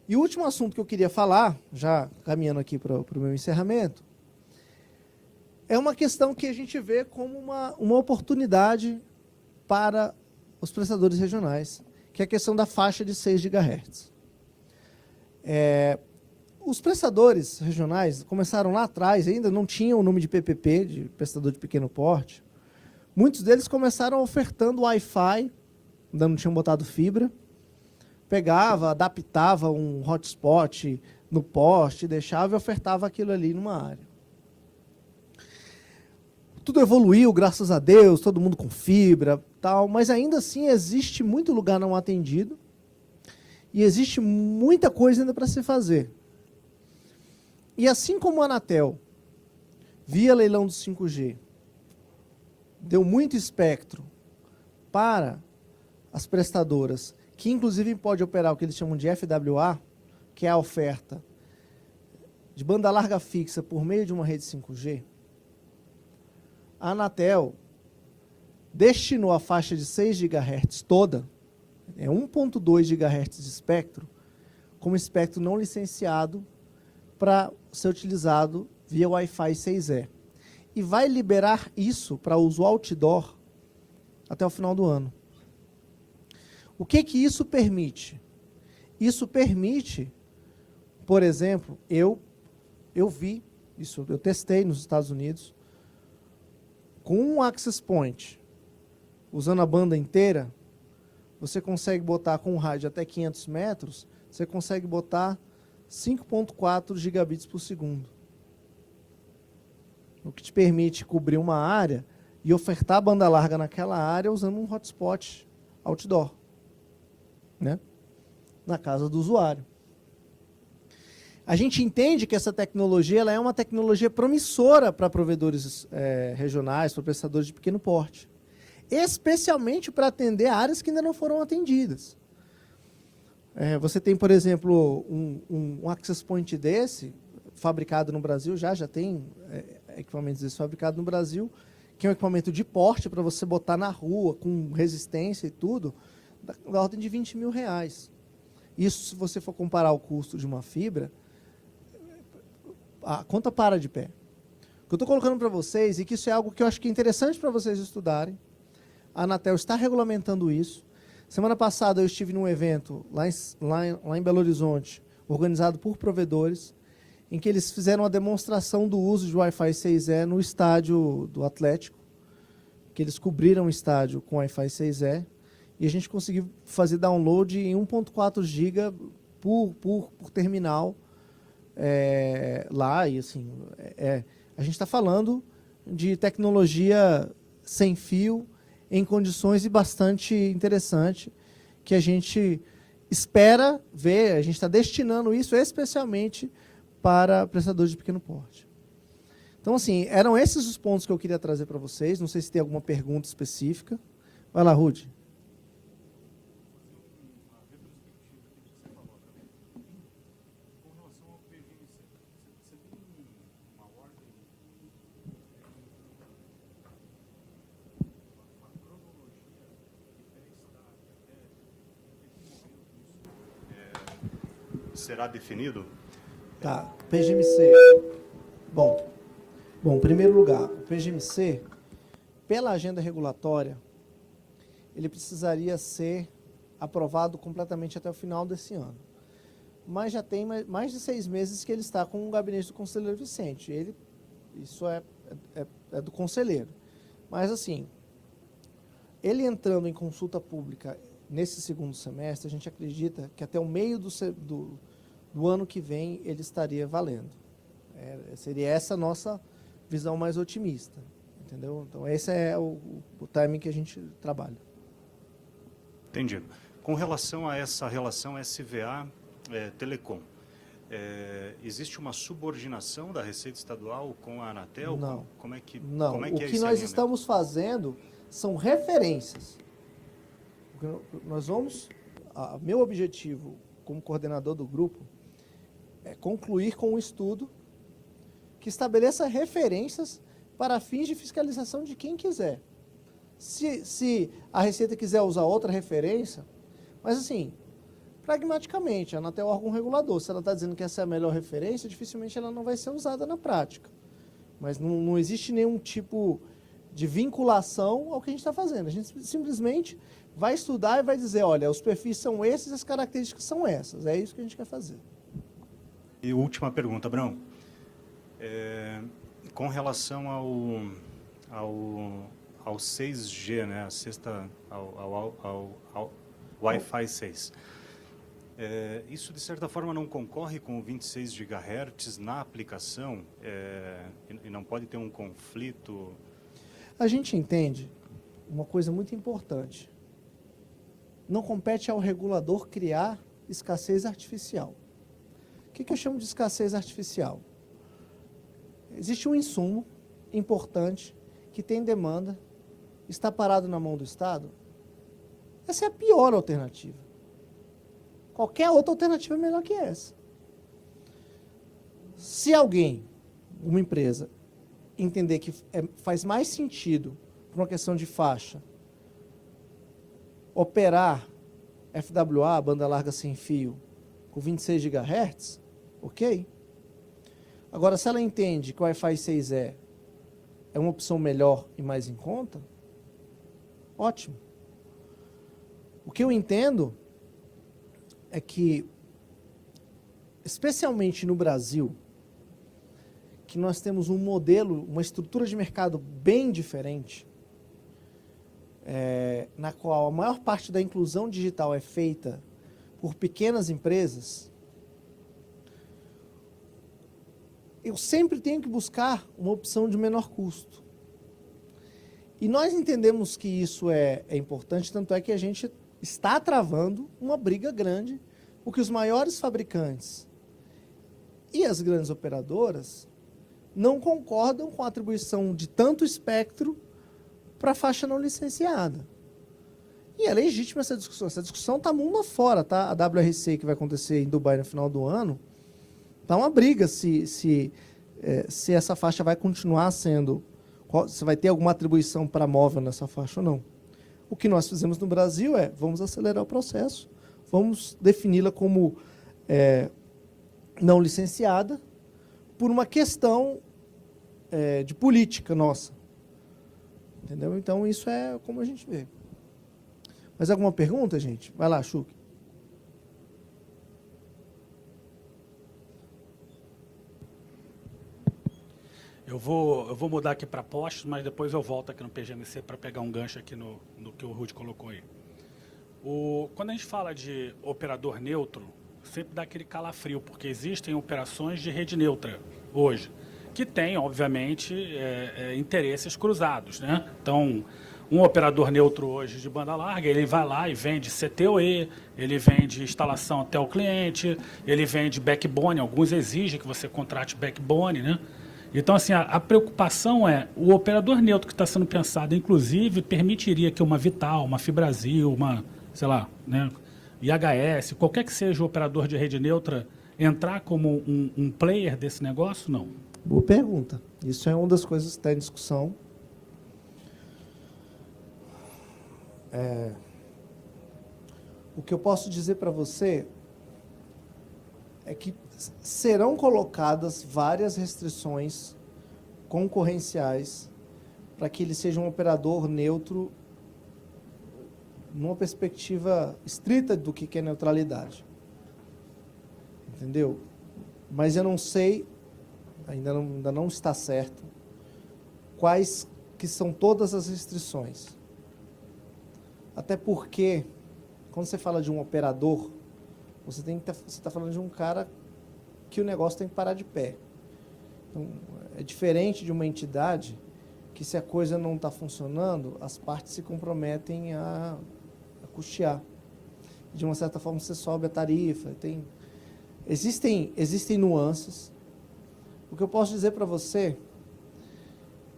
E o último assunto que eu queria falar, já caminhando aqui para o meu encerramento, é uma questão que a gente vê como uma oportunidade para os prestadores regionais, que é a questão da faixa de 6 GHz. Os prestadores regionais começaram lá atrás, ainda não tinham o nome de PPP, de prestador de pequeno porte. Muitos deles começaram ofertando Wi-Fi, ainda não tinham botado fibra, pegava, adaptava um hotspot no poste, deixava e ofertava aquilo ali numa área. Tudo evoluiu, graças a Deus, todo mundo com fibra, tal, mas ainda assim existe muito lugar não atendido e existe muita coisa ainda para se fazer. E assim como a Anatel, via leilão do 5G, deu muito espectro para as prestadoras, que inclusive pode operar o que eles chamam de FWA, que é a oferta de banda larga fixa por meio de uma rede 5G, a Anatel destinou a faixa de 6 GHz toda, 1.2 GHz de espectro, como espectro não licenciado para ser utilizado via Wi-Fi 6E. E vai liberar isso para uso outdoor até o final do ano. O que isso permite? Isso permite, por exemplo, eu vi isso, eu testei nos Estados Unidos, com um access point, usando a banda inteira, você consegue botar com um rádio até 500 metros, você consegue botar 5.4 gigabits por segundo. O que te permite cobrir uma área e ofertar banda larga naquela área usando um hotspot outdoor, né? Na casa do usuário. A gente entende que essa tecnologia ela é uma tecnologia promissora para provedores regionais, para prestadores de pequeno porte, especialmente para atender áreas que ainda não foram atendidas. Você tem, por exemplo, um access point desse, fabricado no Brasil, já tem equipamentos desses fabricados no Brasil, que é um equipamento de porte para você botar na rua, com resistência e tudo, da ordem de R$20 mil. Isso, se você for comparar o custo de uma fibra, a conta para de pé. O que eu estou colocando para vocês, e que isso é algo que eu acho que é interessante para vocês estudarem, a Anatel está regulamentando isso. Semana passada eu estive num evento lá em Belo Horizonte, organizado por provedores, em que eles fizeram uma demonstração do uso de Wi-Fi 6E no estádio do Atlético, que eles cobriram o estádio com Wi-Fi 6E, e a gente conseguiu fazer download em 1.4 GB por terminal, lá, e assim, a gente está falando de tecnologia sem fio, em condições bastante interessante, que a gente espera ver, a gente está destinando isso especialmente para prestadores de pequeno porte. Então, assim, eram esses os pontos que eu queria trazer para vocês, não sei se tem alguma pergunta específica. Vai lá, Rudy. Será definido? Tá, PGMC. Bom, em primeiro lugar, o PGMC, pela agenda regulatória, ele precisaria ser aprovado completamente até o final desse ano. Mas já tem mais de 6 meses que ele está com o gabinete do conselheiro Vicente. Isso é do conselheiro. Mas, assim, ele entrando em consulta pública nesse segundo semestre, a gente acredita que até o meio do ano que vem ele estaria valendo. Seria essa a nossa visão mais otimista, entendeu? Então, esse é o timing que a gente trabalha. Entendido. Com relação a essa relação SVA-Telecom, existe uma subordinação da Receita Estadual com a Anatel? Não. Como é que, não. Como é que o que nós estamos fazendo são referências. Nós vamos... meu objetivo como coordenador do grupo é concluir com um estudo que estabeleça referências para fins de fiscalização de quem quiser. Se a Receita quiser usar outra referência, mas assim, pragmaticamente. A Anatel é um órgão regulador. Se ela está dizendo que essa é a melhor referência, dificilmente ela não vai ser usada na prática. Mas não existe nenhum tipo de vinculação ao que a gente está fazendo. A gente simplesmente vai estudar e vai dizer, olha, os perfis são esses, as características são essas. É isso que a gente quer fazer. E última pergunta, Abrão. Com relação ao 6G, né, ao Wi-Fi 6, isso de certa forma não concorre com o 26 GHz na aplicação e não pode ter um conflito? A gente entende uma coisa muito importante. Não compete ao regulador criar escassez artificial. O que eu chamo de escassez artificial? Existe um insumo importante que tem demanda, está parado na mão do Estado. Essa é a pior alternativa. Qualquer outra alternativa é melhor que essa. Se alguém, uma empresa, entender que faz mais sentido, por uma questão de faixa, operar FWA, banda larga sem fio, com 26 GHz, ok? Agora, se ela entende que o Wi-Fi 6 é uma opção melhor e mais em conta, ótimo. O que eu entendo é que, especialmente no Brasil, que nós temos um modelo, uma estrutura de mercado bem diferente, na qual a maior parte da inclusão digital é feita por pequenas empresas, eu sempre tenho que buscar uma opção de menor custo. E nós entendemos que isso é importante, tanto é que a gente está travando uma briga grande, porque os maiores fabricantes e as grandes operadoras não concordam com a atribuição de tanto espectro para a faixa não licenciada. E é legítima essa discussão. Essa discussão está mundo afora, tá? A WRC, que vai acontecer em Dubai no final do ano, está uma briga se essa faixa vai continuar sendo, se vai ter alguma atribuição para móvel nessa faixa ou não. O que nós fizemos no Brasil vamos acelerar o processo, vamos defini-la como não licenciada por uma questão de política nossa. Entendeu? Então, isso é como a gente vê. Mais alguma pergunta, gente? Vai lá, Chuck. Eu vou mudar aqui para postos, mas depois eu volto aqui no PGMC para pegar um gancho aqui no que o Rudy colocou aí. Quando a gente fala de operador neutro, sempre dá aquele calafrio, porque existem operações de rede neutra hoje, que têm, obviamente, interesses cruzados, né? Então, um operador neutro hoje de banda larga, ele vai lá e vende CTOE, ele vende instalação até o cliente, ele vende backbone, alguns exigem que você contrate backbone, né? Então, assim, a preocupação o operador neutro que está sendo pensado, inclusive, permitiria que uma Vital, uma Fibrasil, uma, sei lá, né, IHS, qualquer que seja o operador de rede neutra, entrar como um player desse negócio, não? Boa pergunta. Isso é uma das coisas que está em discussão. O que eu posso dizer para você é que serão colocadas várias restrições concorrenciais para que ele seja um operador neutro numa perspectiva estrita do que é neutralidade. Entendeu? Mas eu não sei, ainda não está certo, quais que são todas as restrições. Até porque, quando você fala de um operador, você está falando de um cara que o negócio tem que parar de pé. Então, é diferente de uma entidade que, se a coisa não está funcionando, as partes se comprometem a custear. De uma certa forma, você sobe a tarifa. Existem nuances. O que eu posso dizer para você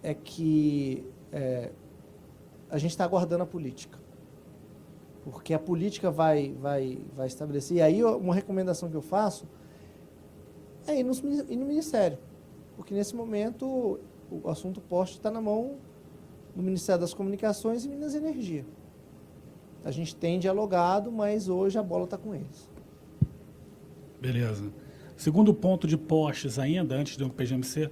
é que a gente está aguardando a política. Porque a política vai estabelecer. E aí, uma recomendação que eu faço é ir no Ministério. Porque, nesse momento, o assunto poste está na mão do Ministério das Comunicações e Minas e Energia. A gente tem dialogado, mas hoje a bola está com eles. Beleza. Segundo ponto de postes ainda, antes do PGMC,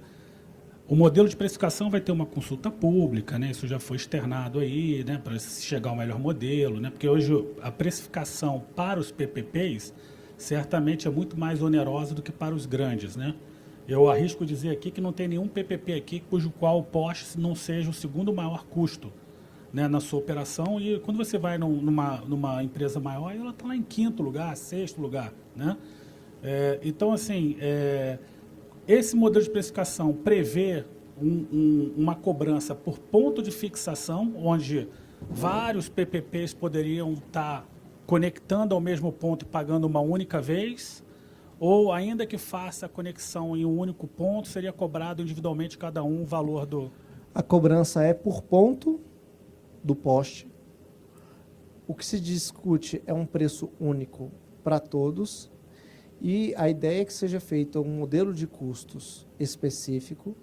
o modelo de precificação vai ter uma consulta pública, né? Isso já foi externado aí, né? Para chegar ao melhor modelo, né? Porque hoje a precificação para os PPPs certamente é muito mais onerosa do que para os grandes, né? Eu arrisco dizer aqui que não tem nenhum PPP aqui cujo qual o poste não seja o segundo maior custo, né, na sua operação. E quando você vai numa empresa maior, ela está lá em quinto lugar, sexto lugar, né? Então, assim, esse modelo de precificação prevê uma cobrança por ponto de fixação, onde vários PPPs poderiam estar conectando ao mesmo ponto e pagando uma única vez, ou ainda que faça a conexão em um único ponto, seria cobrado individualmente cada um o valor do... A cobrança é por ponto do poste. O que se discute é um preço único para todos, e a ideia é que seja feito um modelo de custos específico,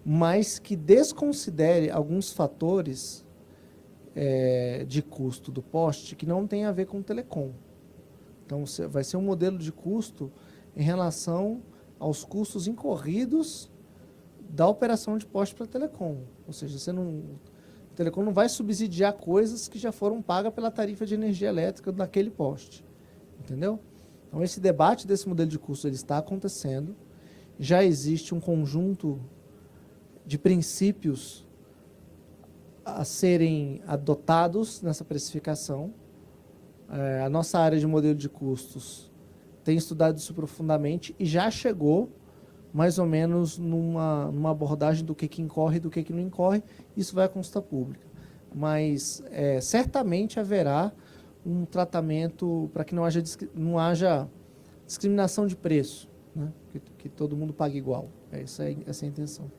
mas que desconsidere alguns fatores de custo do poste que não tem a ver com o telecom. Então, vai ser um modelo de custo em relação aos custos incorridos da operação de poste para telecom. Ou seja, o telecom não vai subsidiar coisas que já foram pagas pela tarifa de energia elétrica daquele poste. Entendeu? Então, esse debate desse modelo de custo ele está acontecendo. Já existe um conjunto de princípios a serem adotados nessa precificação. A nossa área de modelo de custos tem estudado isso profundamente e já chegou mais ou menos numa abordagem do que incorre e do que não incorre. Isso vai à consulta pública. Mas certamente haverá um tratamento para que não haja discriminação de preço, né? Que todo mundo pague igual. Essa é a intenção.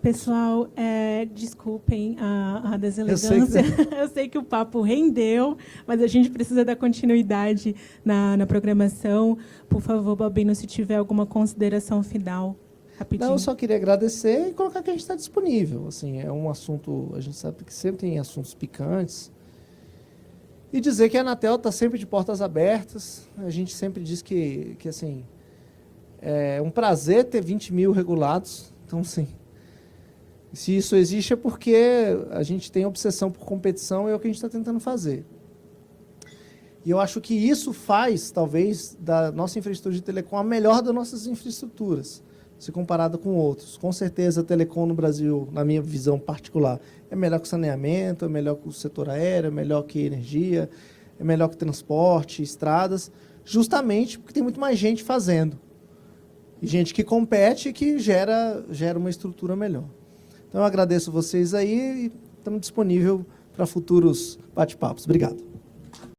Pessoal, desculpem a deselegância. Eu sei que o papo rendeu, mas a gente precisa dar continuidade na programação. Por favor, Balbino, se tiver alguma consideração final, rapidinho. Não, eu só queria agradecer e colocar que a gente está disponível. Assim, é um assunto, a gente sabe que sempre tem assuntos picantes. E dizer que a Anatel está sempre de portas abertas. A gente sempre diz que assim, é um prazer ter 20 mil regulados. Então, sim. Se isso existe é porque a gente tem obsessão por competição e é o que a gente está tentando fazer. E eu acho que isso faz, talvez, da nossa infraestrutura de telecom a melhor das nossas infraestruturas, se comparada com outros. Com certeza, a telecom no Brasil, na minha visão particular, é melhor que o saneamento, é melhor que o setor aéreo, é melhor que energia, é melhor que transporte, estradas, justamente porque tem muito mais gente fazendo. E gente que compete e que gera uma estrutura melhor. Então, eu agradeço vocês aí e estamos disponíveis para futuros bate-papos. Obrigado.